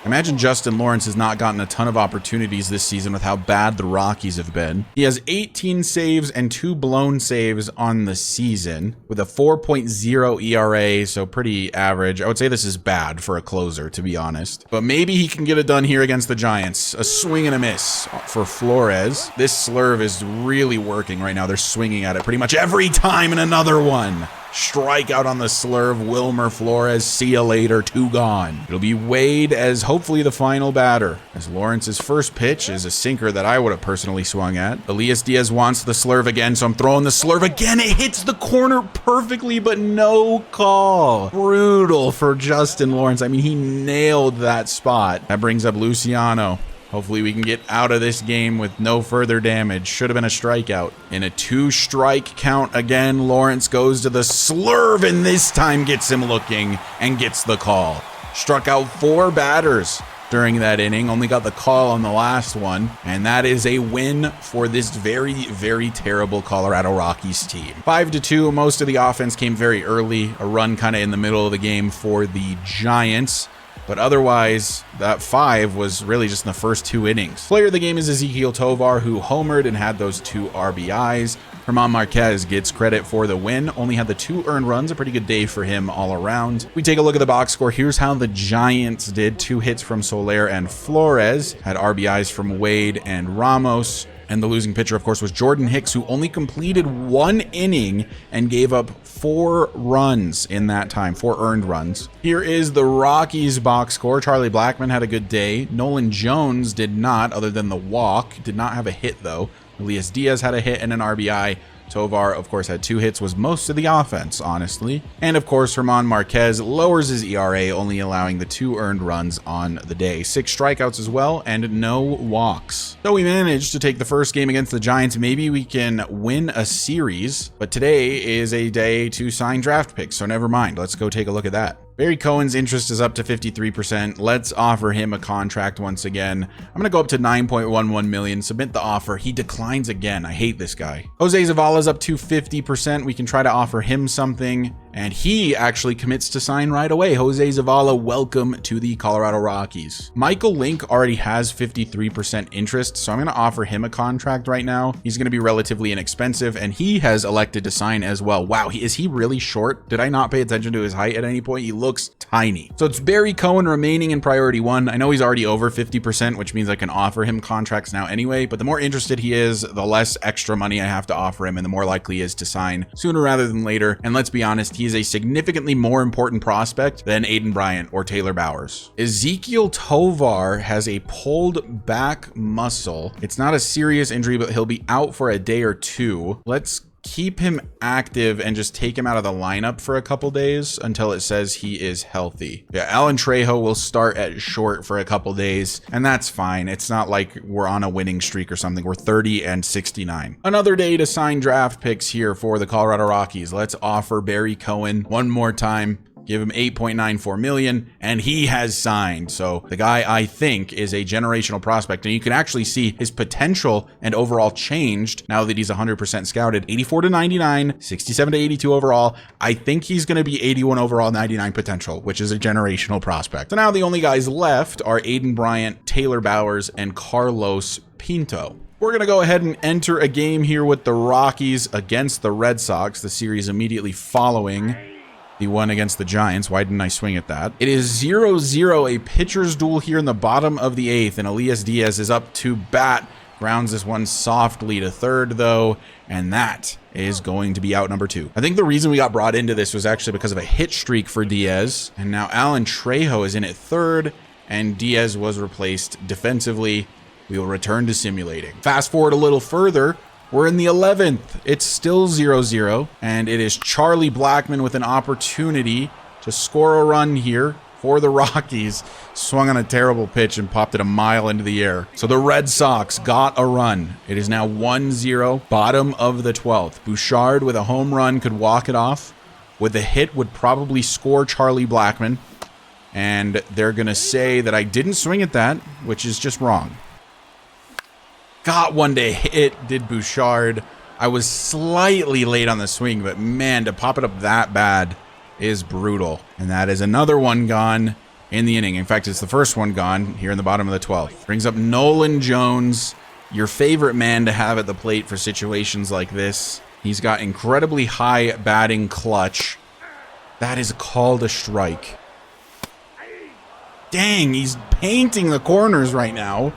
Imagine Justin Lawrence has not gotten a ton of opportunities this season with how bad the Rockies have been. He has 18 saves and 2 blown saves on the season with a 4.0 ERA, so pretty average. I would say this is bad for a closer, to be honest. But maybe he can get it done here against the Giants. A swing and a miss for Flores. This slurve is really working right now. They're swinging at it pretty much every time, and another one. Strikeout on the slurve. Wilmer Flores, see you later, 2 gone. It'll be Wade as hopefully the final batter, as Lawrence's first pitch is a sinker that I would have personally swung at. Elias Diaz wants the slurve again, so I'm throwing the slurve again. It hits the corner perfectly, but no call. Brutal for Justin Lawrence. I mean, he nailed that spot. That brings up Luciano. Hopefully we can get out of this game with no further damage. Should have been a strikeout. In a 2-strike count again, Lawrence goes to the slurve and this time gets him looking and gets the call. Struck out 4 batters during that inning. Only got the call on the last one. And that is a win for this very, very terrible Colorado Rockies team. 5-2. Most of the offense came very early. A run kind of in the middle of the game for the Giants. But otherwise, that 5 was really just in the first 2 innings. Player of the game is Ezequiel Tovar, who homered and had those 2 RBIs. German Marquez gets credit for the win. Only had the 2 earned runs. A pretty good day for him all around. We take a look at the box score. Here's how the Giants did. 2 hits from Soler and Flores. Had RBIs from Wade and Ramos. And the losing pitcher, of course, was Jordan Hicks, who only completed 1 inning and gave up 4 runs in that time, 4 earned runs. Here is the Rockies box score. Charlie Blackmon had a good day. Nolan Jones did not, other than the walk. Did not have a hit, though. Elias Diaz had a hit and an RBI. Tovar, of course, had 2 hits, was most of the offense, honestly. And, of course, German Marquez lowers his ERA, only allowing the 2 earned runs on the day. 6 strikeouts as well, and no walks. So we managed to take the first game against the Giants. Maybe we can win a series, but today is a day to sign draft picks, so never mind. Let's go take a look at that. Barry Cohen's interest is up to 53%. Let's offer him a contract once again. I'm going to go up to $9.11 million. Submit the offer. He declines again. I hate this guy. Jose Zavala's up to 50%. We can try to offer him something. And he actually commits to sign right away. Jose Zavala, welcome to the Colorado Rockies. Michael Link already has 53% interest, so I'm going to offer him a contract right now. He's going to be relatively inexpensive, and he has elected to sign as well. Wow, is he really short? Did I not pay attention to his height at any point? He looks tiny. So it's Barry Cohen remaining in priority 1. I know he's already over 50%, which means I can offer him contracts now anyway, but the more interested he is, the less extra money I have to offer him, and the more likely he is to sign sooner rather than later. And let's be honest, he's a significantly more important prospect than Aiden Bryant or Taylor Bowers. Ezequiel Tovar has a pulled back muscle. It's not a serious injury, but he'll be out for a day or 2. Let's keep him active and just take him out of the lineup for a couple days until it says he is healthy. Yeah, Alan Trejo will start at short for a couple days, and that's fine. It's not like we're on a winning streak or something. We're 30-69. Another day to sign draft picks here for the Colorado Rockies. Let's offer Barry Cohen one more time. Give him $8.94 million, and he has signed. So the guy, I think, is a generational prospect, and you can actually see his potential and overall changed now that he's 100% scouted. 84-99, 67-82 overall. I think he's going to be 81 overall, 99 potential, which is a generational prospect. So now the only guys left are Aiden Bryant, Taylor Bowers, and Carlos Pinto. We're going to go ahead and enter a game here with the Rockies against the Red Sox, the series immediately following the one against the Giants. Why didn't I swing at that? It is 0-0, a pitcher's duel here in the bottom of the 8th, and Elias Diaz is up to bat. Grounds this one softly to third, though, and that is going to be out number 2. I think the reason we got brought into this was actually because of a hit streak for Diaz, and now Alan Trejo is in at third, and Diaz was replaced defensively. We will return to simulating. Fast forward a little further. We're in the 11th. It's still 0-0, and it is Charlie Blackmon with an opportunity to score a run here for the Rockies. Swung on a terrible pitch and popped it a mile into the air. So the Red Sox got a run. It is now 1-0, bottom of the 12th. Bouchard with a home run could walk it off. With a hit would probably score Charlie Blackmon. And they're going to say that I didn't swing at that, which is just wrong. Got one to hit, did Bouchard. I was slightly late on the swing, but man, to pop it up that bad is brutal. And that is another one gone. in the inning. In fact, it's the first one gone here in the bottom of the 12th. Brings up Nolan Jones, your favorite man to have at the plate for situations like this. He's got incredibly high batting clutch. That is called a strike. Dang, he's painting the corners right now.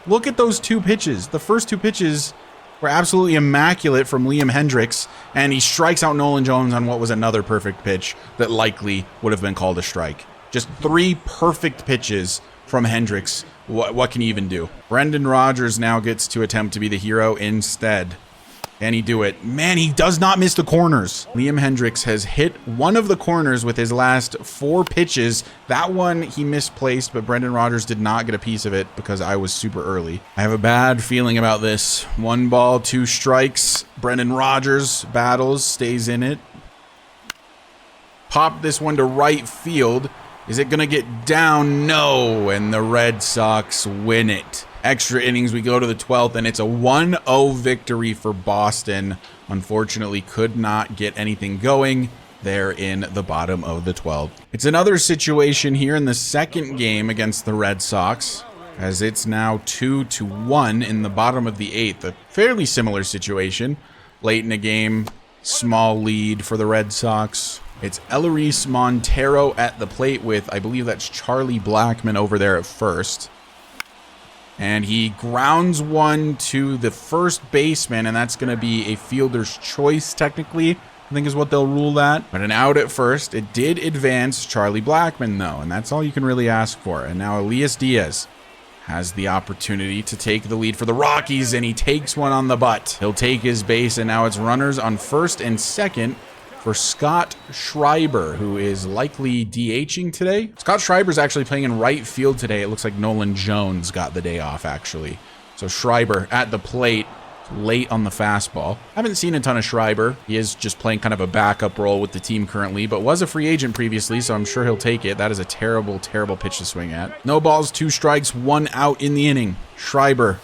Look at those two pitches. The first two pitches were absolutely immaculate from Liam Hendriks, and he strikes out Nolan Jones on what was another perfect pitch that likely would have been called a strike. Just 3 perfect pitches from Hendriks. What can he even do? Brendan Rodgers now gets to attempt to be the hero instead. Can he do it? Man, he does not miss the corners. Liam Hendriks has hit one of the corners with his last 4 pitches. That one he misplaced, but Brendan Rodgers did not get a piece of it because I was super early. I have a bad feeling about this. 1 ball, 2 strikes. Brendan Rodgers battles, stays in it. Pop this one to right field. Is it going to get down? No, and the Red Sox win it. Extra innings, we go to the 12th, and it's a 1-0 victory for Boston. Unfortunately, could not get anything going there in the bottom of the 12th. It's another situation here in the second game against the Red Sox, as it's now 2-1 in the bottom of the 8th. A fairly similar situation. Late in the game, small lead for the Red Sox. It's Eleris Montero at the plate with, I believe that's Charlie Blackmon over there at first. And he grounds one to the first baseman, and that's going to be a fielder's choice, technically, I think is what they'll rule that. But an out at first. It did advance Charlie Blackmon, though, and that's all you can really ask for. And now Elias Diaz has the opportunity to take the lead for the Rockies, and he takes one on the butt. He'll take his base, and now it's runners on first and second for Scott Schreiber, who is likely DHing today. Scott Schreiber's actually playing in right field today. It looks like Nolan Jones got the day off, actually. So Schreiber at the plate, late on the fastball. Haven't seen a ton of Schreiber. He is just playing kind of a backup role with the team currently, but was a free agent previously, so I'm sure he'll take it. That is a terrible, terrible pitch to swing at. No balls, 2 strikes, 1 out in the inning. Schreiber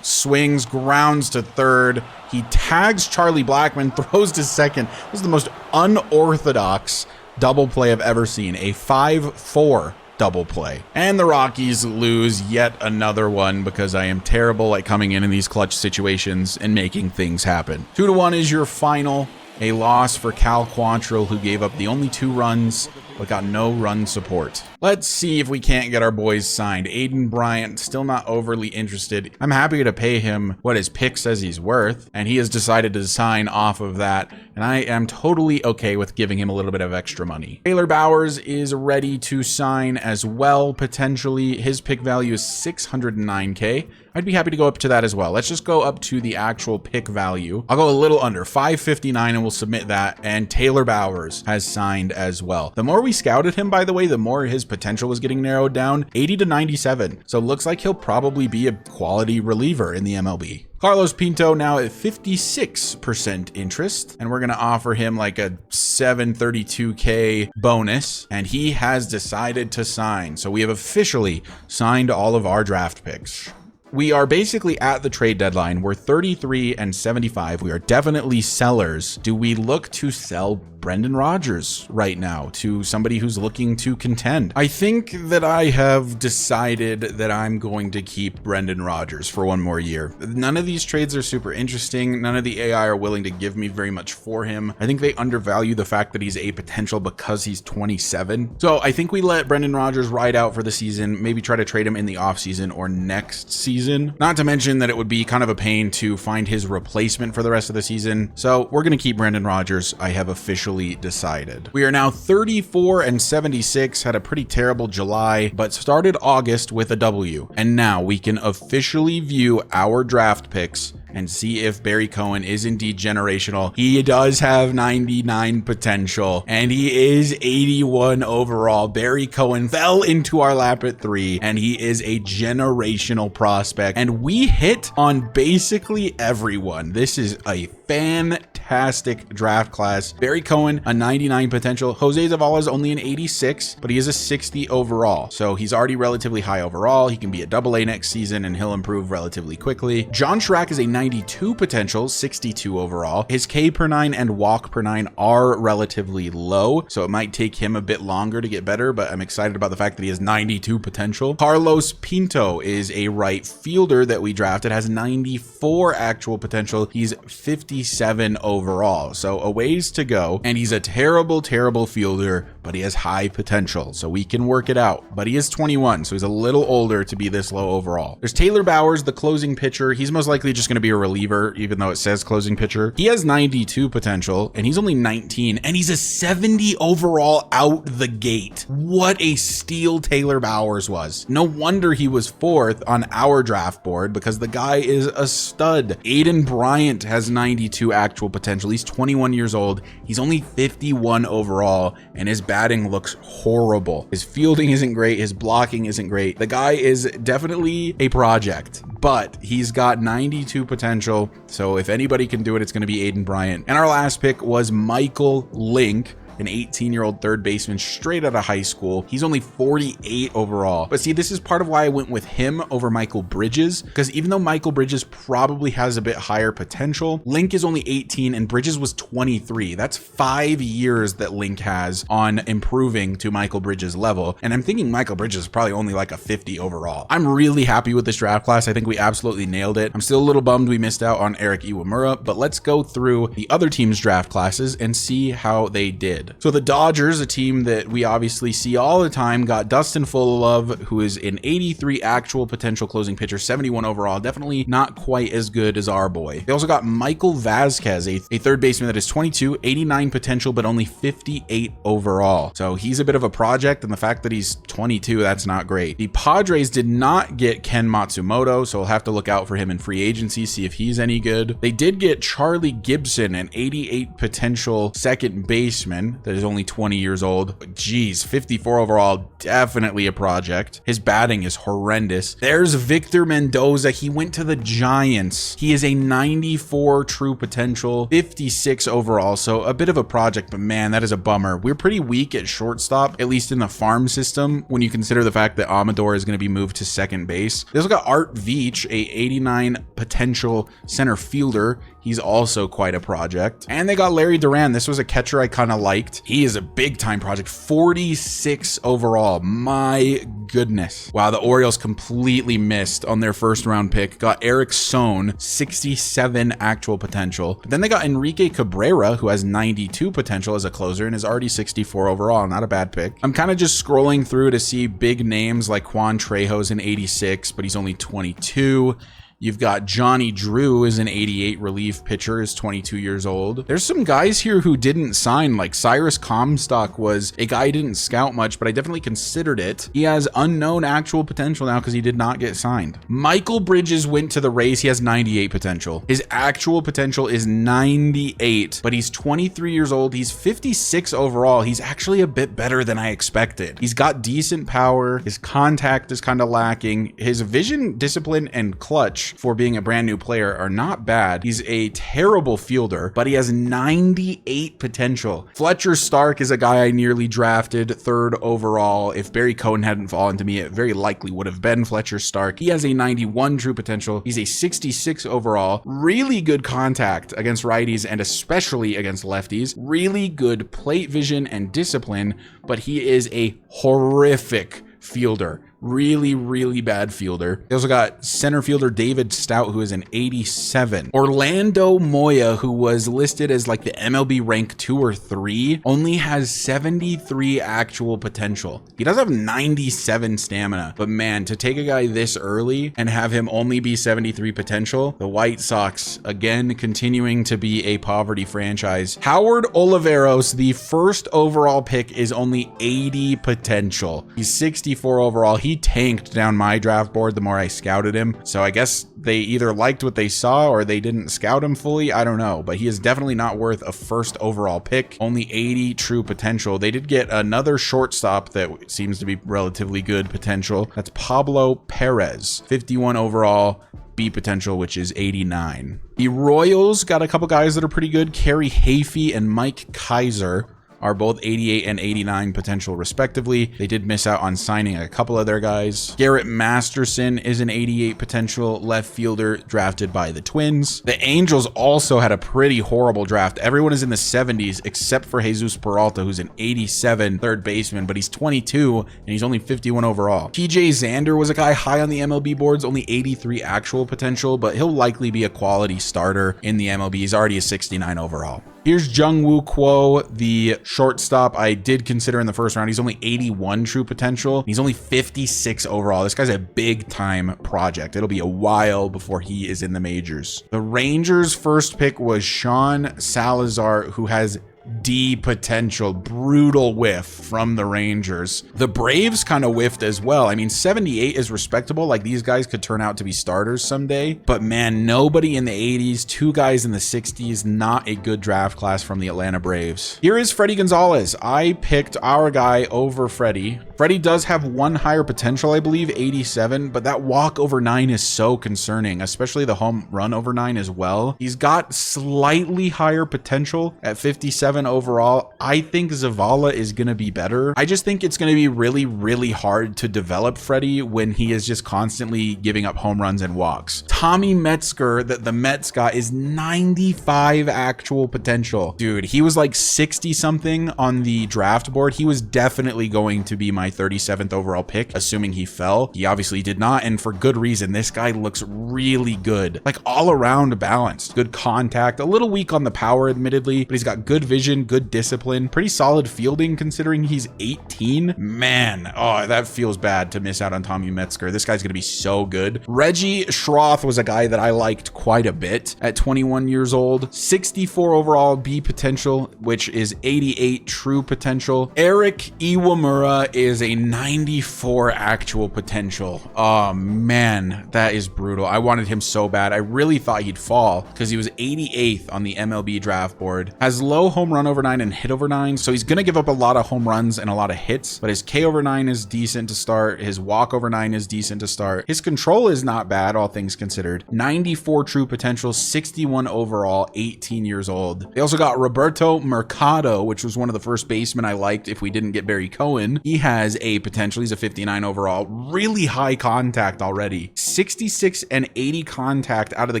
swings, grounds to third. He tags Charlie Blackmon, throws to second. This is the most unorthodox double play I've ever seen. A 5-4 double play. And the Rockies lose yet another one because I am terrible at coming in these clutch situations and making things happen. 2-1 is your final. A loss for Cal Quantrill, who gave up the only 2 runs but got no run support. Let's see if we can't get our boys signed. Aiden Bryant, still not overly interested. I'm happy to pay him what his pick says he's worth, and he has decided to sign off of that, and I am totally okay with giving him a little bit of extra money. Taylor Bowers is ready to sign as well, potentially. His pick value is $609K. I'd be happy to go up to that as well. Let's just go up to the actual pick value. I'll go a little under, $559, and we'll submit that. And Taylor Bowers has signed as well. The more we scouted him, by the way, the more his potential was getting narrowed down, 80 to 97. So it looks like he'll probably be a quality reliever in the MLB. Carlos Pinto now at 56% interest, and we're going to offer him like a $732K bonus, and he has decided to sign. So we have officially signed all of our draft picks. We are basically at the trade deadline. We're 33 and 75. We are definitely sellers. Do we look to sell Brendan Rodgers right now to somebody who's looking to contend? I think that I have decided that I'm going to keep Brendan Rodgers for 1 more year. None of these trades are super interesting. None of the AI are willing to give me very much for him. I think they undervalue the fact that he's a potential because he's 27. So I think we let Brendan Rodgers ride out for the season, maybe try to trade him in the offseason or next season. Not to mention that it would be kind of a pain to find his replacement for the rest of the season. So we're going to keep Brendan Rodgers. I have officially decided. We are now 34 and 76, had a pretty terrible July, but started August with a W. And now we can officially view our draft picks and see if Barry Cohen is indeed generational. He does have 99 potential, and he is 81 overall. Barry Cohen fell into our lap at 3, and he is a generational prospect. And we hit on basically everyone. This is a fantastic fantastic draft class. Barry Cohen, a 99 potential. Jose Zavala is only an 86, but he is a 60 overall. So he's already relatively high overall. He can be a AA next season and he'll improve relatively quickly. John Schrack is a 92 potential, 62 overall. His K per 9 and walk per 9 are relatively low, so it might take him a bit longer to get better, but I'm excited about the fact that he has 92 potential. Carlos Pinto is a right fielder that we drafted, has 94 actual potential. He's 57 overall, so a ways to go, and he's a terrible fielder, but he has high potential, so we can work it out. But he is 21, so he's a little older to be this low overall. There's Taylor Bowers, the closing pitcher. He's most likely just going to be a reliever, even though it says closing pitcher. He has 92 potential, and he's only 19, and he's a 70 overall out the gate. What a steal Taylor Bowers was. No wonder he was 4th on our draft board, because the guy is a stud. Aiden Bryant has 92 actual potential. He's 21 years old. He's only 51 overall, and his batting looks horrible. His fielding isn't great. His blocking isn't great. The guy is definitely a project, but he's got 92 potential. So if anybody can do it, it's going to be Aiden Bryant. And our last pick was Michael Link, an 18-year-old third baseman straight out of high school. He's only 48 overall. But see, this is part of why I went with him over Michael Bridges, because even though Michael Bridges probably has a bit higher potential, Link is only 18 and Bridges was 23. That's 5 years that Link has on improving to Michael Bridges' level. And I'm thinking Michael Bridges is probably only like a 50 overall. I'm really happy with this draft class. I think we absolutely nailed it. I'm still a little bummed we missed out on Eric Iwamura, but let's go through the other team's draft classes and see how they did. So the Dodgers, a team that we obviously see all the time, got Dustin Fullilove, who is an 83 actual potential closing pitcher, 71 overall. Definitely not quite as good as our boy. They also got Michael Vasquez, a third baseman that is 22, 89 potential, but only 58 overall. So he's a bit of a project, and the fact that he's 22, that's not great. The Padres did not get Ken Matsumoto, so we'll have to look out for him in free agency, see if he's any good. They did get Charlie Gibson, an 88 potential second baseman that is only 20 years old. Geez, 54 overall, definitely a project. His batting is horrendous. There's Victor Mendoza. He went to the Giants. He is a 94 true potential, 56 overall, so a bit of a project, but man, that is a bummer. We're pretty weak at shortstop, at least in the farm system, when you consider the fact that Amador is going to be moved to second base. They also got Art Veach, a 89 potential center fielder. He's also quite a project. And they got Larry Duran. This was a catcher I kind of liked. He is a big time project, 46 overall. My goodness. Wow, the Orioles completely missed on their first round pick. Got Eric Sohn, 67 actual potential. But then they got Enrique Cabrera, who has 92 potential as a closer and is already 64 overall. Not a bad pick. I'm kind of just scrolling through to see big names like Juan Trejo's an 86, but he's only 22. You've got Johnny Drew is an 88 relief pitcher, is 22 years old. There's some guys here who didn't sign, like Cyrus Comstock was a guy I didn't scout much, but I definitely considered it. He has unknown actual potential now because he did not get signed. Michael Bridges went to the Rays. He has 98 potential. His actual potential is 98, but he's 23 years old. He's 56 overall. He's actually a bit better than I expected. He's got decent power. His contact is kind of lacking. His vision, discipline, and clutch for being a brand new player are not bad. He's a terrible fielder, but he has 98 potential. Fletcher Stark is a guy I nearly drafted 3rd overall. If Barry Cohen hadn't fallen to me, it very likely would have been Fletcher Stark. He has a 91 true potential. He's a 66 overall. Really good contact against righties and especially against lefties. Really good plate vision and discipline, but he is a horrific fielder. Really bad fielder. They also got center fielder David Stout, who is an 87. Orlando Moya, who was listed as like the MLB rank 2 or 3, only has 73 actual potential. He does have 97 stamina, but man, to take a guy this early and have him only be 73 potential, the White Sox, again, continuing to be a poverty franchise. Howard Oliveros, the 1st overall pick, is only 80 potential. He's 64 overall. He tanked down my draft board the more I scouted him. So I guess they either liked what they saw or they didn't scout him fully. I don't know, but he is definitely not worth a 1st overall pick. Only 80 true potential. They did get another shortstop that seems to be relatively good potential. That's Pablo Perez, 51 overall. B potential, which is 89. The Royals got a couple guys that are pretty good. Kerry Hafey and Mike Kaiser are both 88 and 89 potential respectively. They did miss out on signing a couple of their guys. Garrett Masterson is an 88 potential left fielder drafted by the Twins. The Angels also had a pretty horrible draft. Everyone is in the 70s except for Jesus Peralta, who's an 87 third baseman, but he's 22 and he's only 51 overall. TJ Xander was a guy high on the MLB boards, only 83 actual potential, but he'll likely be a quality starter in the MLB. He's already a 69 overall. Here's Jung-Woo Kwo, the shortstop I did consider in the first round. He's only 81 true potential. He's only 56 overall. This guy's a big time project. It'll be a while before he is in the majors. The Rangers' first pick was Sean Salazar, who has D potential. Brutal whiff from the Rangers. The Braves kind of whiffed as well. I mean, 78 is respectable. Like, these guys could turn out to be starters someday, but man, nobody in the 80s, two guys in the 60s. Not a good draft class from the Atlanta Braves. Here is Freddie Gonzalez. I picked our guy over Freddie. Freddie does have one higher potential, I believe, 87, but that walk over 9 is so concerning, especially the home run over 9 as well. He's got slightly higher potential at 57 overall. I think Zavala is going to be better. I just think it's going to be really, really hard to develop Freddie when he is just constantly giving up home runs and walks. Tommy Metzger that the Mets got is 95 actual potential. Dude, he was like 60 something on the draft board. He was definitely going to be my 37th overall pick, assuming he fell. He obviously did not, and for good reason. This guy looks really good, like all around balanced, good contact, a little weak on the power admittedly, but he's got good vision, good discipline, pretty solid fielding considering he's 18. Man, oh, that feels bad to miss out on Tommy Metzger. This guy's gonna be so good. Reggie Schroth was a guy that I liked quite a bit at 21 years old. 64 overall B potential, which is 88 true potential. Eric Iwamura is a 94 actual potential. Oh man, that is brutal. I wanted him so bad. I really thought he'd fall because he was 88th on the MLB draft board. Has low home run over 9 and hit over 9, so he's gonna give up a lot of home runs and a lot of hits, but his K over 9 is decent to start. His walk over 9 is decent to start. His control is not bad, all things considered. 94 true potential, 61 overall, 18 years old. They also got Roberto Mercado, which was one of the first basemen I liked if we didn't get Barry Cohen. He has a potential. He's a 59 overall, really high contact already. 66 and 80 contact out of the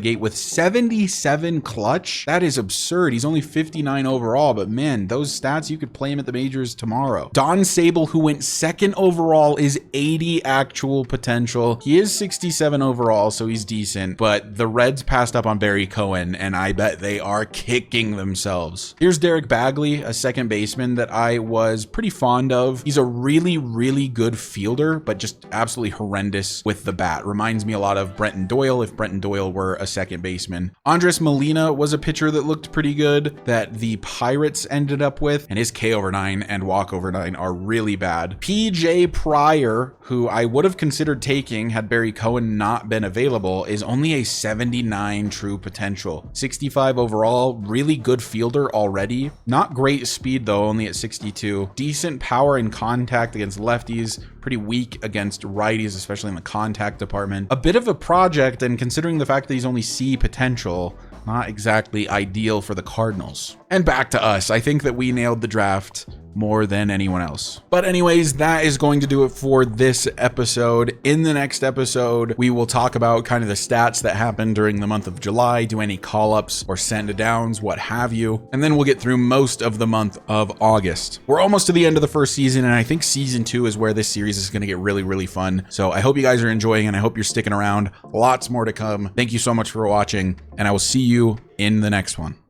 gate with 77 clutch. That is absurd. He's only 59 overall, but man, those stats, you could play him at the majors tomorrow. Don Sable, who went second overall, is 80 actual potential. He is 67 overall, so he's decent, but the Reds passed up on Barry Cohen, and I bet they are kicking themselves. Here's Derek Bagley, a second baseman that I was pretty fond of. He's a really, really good fielder, but just absolutely horrendous with the bat. Reminds me a lot of Brenton Doyle if Brenton Doyle were a second baseman. Andres Molina was a pitcher that looked pretty good that the Pirates ended up with, and his K over 9 and walk over 9 are really bad. PJ Pryor, who I would have considered taking had Barry Cohen not been available, is only a 79 true potential. 65 overall, really good fielder already. Not great speed though, only at 62. Decent power and contact against lefties, pretty weak against righties, especially in the contact department. A bit of a project, and considering the fact that he's only C potential, not exactly ideal for the Cardinals. And back to us. I think that we nailed the draft more than anyone else. But anyways, that is going to do it for this episode. In the next episode, we will talk about kind of the stats that happened during the month of July, do any call-ups or send-downs, what have you. And then we'll get through most of the month of August. We're almost to the end of the first season, and I think season 2 is where this series is going to get really, really fun. So I hope you guys are enjoying, and I hope you're sticking around. Lots more to come. Thank you so much for watching, and I will see you in the next one.